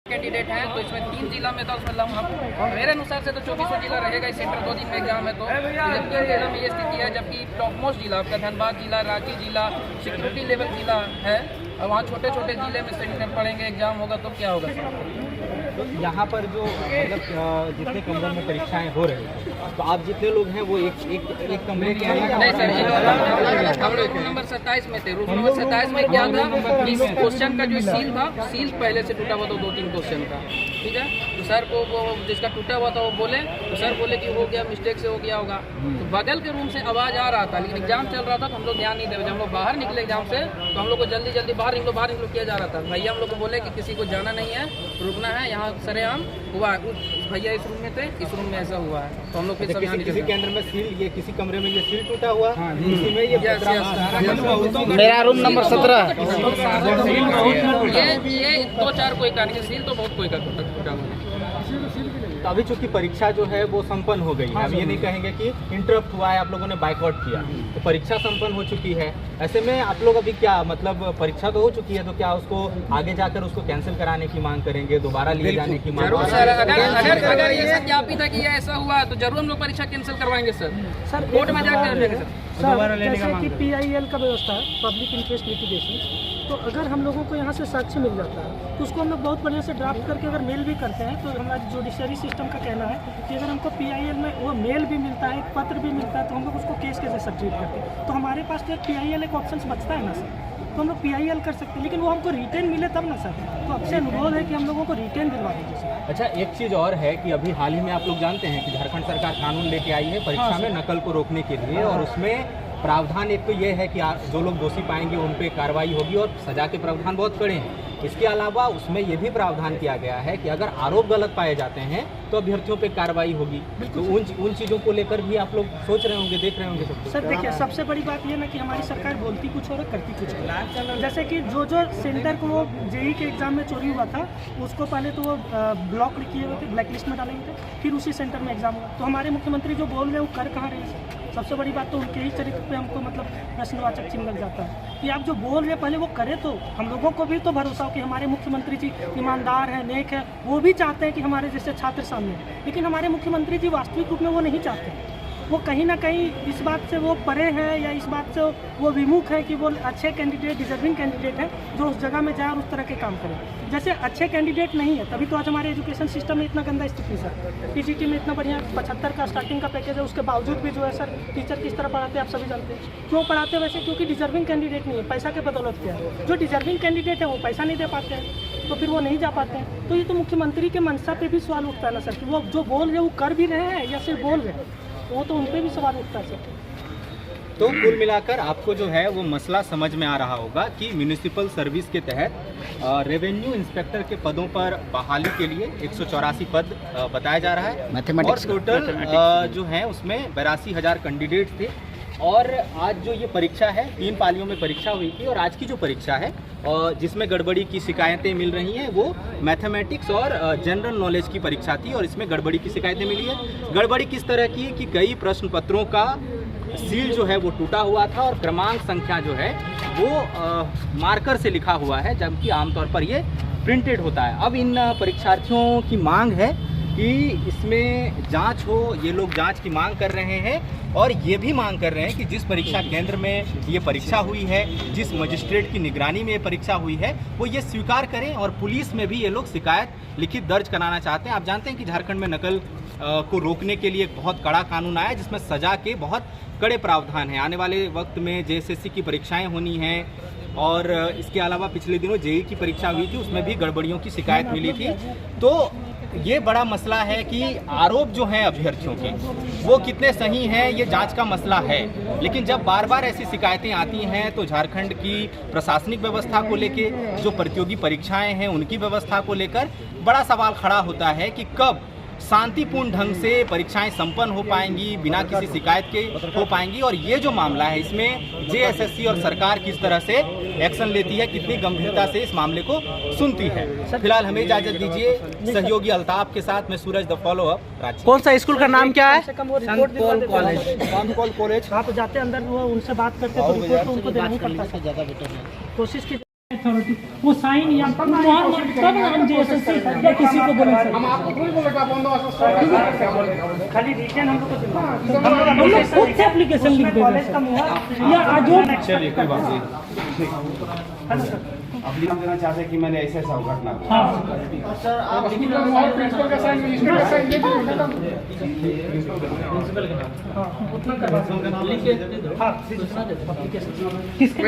Candidate हैं तो इसमें 3 जिला में था, उसमें हम मेरे अनुसार से तो 24 जिला रहेगा। इस सेंटर 2 दिन में एग्जाम है तो 3 जिला में ये स्थिति है, जबकि टॉप मोस्ट जिला आपका धनबाद जिला, रांची जिला सिक्योरिटी लेवल जिला है और वहाँ छोटे छोटे जिले में सेंटर पड़ेंगे, एग्जाम होगा तो क्या होगा सर? यहाँ पर जो मतलब जितने कमरों में परीक्षाएं हो रही हैं तो आप जितने लोग हैं वो एक कमरे के नहीं सर, हम लोग रूम नंबर 27 में थे। रूम नंबर 27 में क्या था, इस क्वेश्चन का जो सील था, सील पहले से टूटा हुआ था 2-3 क्वेश्चन का, ठीक है। तो सर को वो जिसका टूटा हुआ था वो बोले, तो सर बोले कि हो गया, मिस्टेक से हो गया होगा। तो बगल के रूम से आवाज़ आ रहा था, लेकिन एग्जाम चल रहा था तो हम लोग ध्यान नहीं दे। जब हम लोग बाहर निकले एग्जाम से तो हम लोग को जल्दी बाहर निकलो किया जा रहा था। भैया हम लोग को बोले कि किसी को जाना नहीं है, रुकना है, यहाँ सरेआम हुआ। भैया इस रूम में थे, इस रूम में ऐसा हुआ है तो हम लोग फिर सब किसी केंद्र में सील, ये किसी कमरे में ये सील टूटा हुआ, किसी में ये मेरा रूम नंबर 17। ये 2-4 कोई का नहीं, सील तो बहुत कोई का टूटा हुआ है। तो अभी चूंकि परीक्षा जो है वो संपन्न हो गई है, अब ये नहीं कहेंगे कि इंटरप्ट हुआ है, आप लोगों ने बाइकआउट किया, तो परीक्षा संपन्न हो चुकी है। ऐसे में आप लोग अभी क्या मतलब परीक्षा तो हो चुकी है, तो क्या उसको आगे जाकर उसको कैंसिल कराने की मांग करेंगे, दोबारा लिए जाने की मांग? जरूर सर, अगर ये सत्यापित है कि ये ऐसा हुआ तो जरूर हम लोग परीक्षा कैंसिल करवाएंगे सर, कोर्ट में जाकर सर। जैसे कि PIL का व्यवस्था है, पब्लिक इंटरेस्ट लिटिगेशन, तो अगर हम लोगों को यहाँ से साक्ष्य मिल जाता है तो उसको हम लोग बहुत बढ़िया से ड्राफ्ट करके अगर मेल भी करते हैं, तो हमारा जुडिशरी सिस्टम का कहना है कि अगर हमको PIL में वो मेल भी मिलता है, एक पत्र भी मिलता है, तो हम लोग उसको केस के जैसा ट्रीट करते हैं। तो हमारे पास तो एक PIL एक ऑप्शन बचता है ना सर, तो हम लोग PIL कर सकते हैं, लेकिन वो हमको रिटेन मिले तब ना सर। तो आपसे अनुरोध है कि हम लोगों को रिटेन दिलवा दीजिए सर। अच्छा, एक चीज़ और है कि अभी हाल ही में आप लोग जानते हैं कि झारखंड सरकार कानून लेके आई है परीक्षा में नकल को रोकने के लिए, और उसमें प्रावधान एक तो ये है कि जो लोग दोषी पाएंगे उन पे कार्रवाई होगी और सजा के प्रावधान बहुत कड़े हैं। इसके अलावा उसमें ये भी प्रावधान किया गया है कि अगर आरोप गलत पाए जाते हैं तो अभ्यर्थियों पे कार्रवाई होगी। तो उन चीज़ों को लेकर भी आप लोग सोच रहे होंगे, देख रहे होंगे सब? सर देखिए, सबसे बड़ी बात ये ना कि हमारी सरकार बोलती कुछ और करती कुछ और। जैसे कि जो सेंटर को वो JEE के एग्जाम में चोरी हुआ था, उसको पहले तो वो ब्लॉक किए हुए थे, ब्लैक लिस्ट में डाले हुए थे, फिर उसी सेंटर में एग्जाम हुआ। तो हमारे मुख्यमंत्री जो बोल रहे हैं वो कर कहाँ रहे हैं? सबसे बड़ी बात तो उनके ही चरित्र पे हमको मतलब प्रश्नवाचक चिन्ह लग जाता है कि आप जो बोल रहे हैं पहले वो करें, तो हम लोगों को भी तो भरोसा हो कि हमारे मुख्यमंत्री जी ईमानदार हैं, नेक है, वो भी चाहते हैं कि हमारे जैसे छात्र सामने। लेकिन हमारे मुख्यमंत्री जी वास्तविक रूप में वो नहीं चाहते। वो कहीं ना कहीं इस बात से वो परे हैं या इस बात से वो विमुख है कि वो अच्छे कैंडिडेट, डिजर्विंग कैंडिडेट हैं जो उस जगह में जाए और उस तरह के काम करें। जैसे अच्छे कैंडिडेट नहीं है, तभी तो आज हमारे एजुकेशन सिस्टम में इतना गंदा स्थिति सर। TCT में इतना बढ़िया 75 का स्टार्टिंग का पैकेज है, उसके बावजूद भी जो है सर टीचर किस तरह पढ़ाते हैं आप सभी जानते हैं। क्यों पढ़ाते हैं वैसे? क्योंकि डिजर्विंग कैंडिडेट नहीं है, पैसा के बदौलत क्या है। जो डिजर्विंग कैंडिडेट है वो पैसा नहीं दे पाते हैं, तो फिर वो नहीं जा पाते हैं। तो ये तो मुख्यमंत्री के मंशा पे भी सवाल उठता है ना सर कि वो जो बोल रहे वो कर भी रहे हैं या सिर्फ बोल रहे हैं, वो तो उन पर भी सवाल उठता है सर। तो कुल मिलाकर आपको जो है वो मसला समझ में आ रहा होगा कि म्यूनिसिपल सर्विस के तहत रेवेन्यू इंस्पेक्टर के पदों पर बहाली के लिए 184 पद बताया जा रहा है, और टोटल जो है उसमें 82,000 कैंडिडेट थे। और आज जो ये परीक्षा है, 3 पालियों में परीक्षा हुई थी, और आज की जो परीक्षा है जिसमें गड़बड़ी की शिकायतें मिल रही हैं वो मैथमेटिक्स और जनरल नॉलेज की परीक्षा थी, और इसमें गड़बड़ी की शिकायतें मिली है। गड़बड़ी किस तरह की कि कई प्रश्न पत्रों का सील जो है वो टूटा हुआ था और क्रमांक संख्या जो है वो मार्कर से लिखा हुआ है, जबकि आमतौर पर ये प्रिंटेड होता है। अब इन परीक्षार्थियों की मांग है कि इसमें जांच हो, ये लोग जांच की मांग कर रहे हैं, और ये भी मांग कर रहे हैं कि जिस परीक्षा केंद्र में ये परीक्षा हुई है, जिस मजिस्ट्रेट की निगरानी में ये परीक्षा हुई है, वो ये स्वीकार करें, और पुलिस में भी ये लोग शिकायत लिखित दर्ज कराना चाहते हैं। आप जानते हैं कि झारखंड में नकल को रोकने के लिए एक बहुत कड़ा कानून आया जिसमें सजा के बहुत कड़े प्रावधान हैं। आने वाले वक्त में JSSC की परीक्षाएं होनी हैं, और इसके अलावा पिछले दिनों JEE की परीक्षा हुई थी, उसमें भी गड़बड़ियों की शिकायत मिली थी। तो ये बड़ा मसला है कि आरोप जो हैं अभ्यर्थियों के वो कितने सही हैं, ये जांच का मसला है। लेकिन जब बार बार ऐसी शिकायतें आती हैं तो झारखंड की प्रशासनिक व्यवस्था को लेके, जो प्रतियोगी परीक्षाएं हैं उनकी व्यवस्था को लेकर बड़ा सवाल खड़ा होता है कि कब शांतिपूर्ण ढंग से परीक्षाएं संपन्न हो पाएंगी, बिना किसी शिकायत के हो पाएंगी। और ये जो मामला है इसमें JSSC और सरकार किस तरह से एक्शन लेती है, कितनी गंभीरता से इस मामले को सुनती है। फिलहाल हमें इजाजत दीजिए, सहयोगी अल्ताफ के साथ मैं सूरज द फॉलो अप रांची। कौन सा स्कूल का नाम क्या है? संत पॉल कॉलेज। आप जाते अंदर वो उनसे बात करते तो रिपोर्ट तो उनको देना ही पड़ता है, कोशिश की अथॉरिटी वो साइन या मोहर तब हम जेएसएससी या किसी को बोले हम आपको कोई बोलेगा खाली रिटर्न हम लोग खुद से एप्लीकेशन लिख देंगे कॉलेज का मोहर या जो चलिए कोई बात नहीं। आप लिख देना चाहते हैं कि मैंने ऐसा ऐसा घटना किसके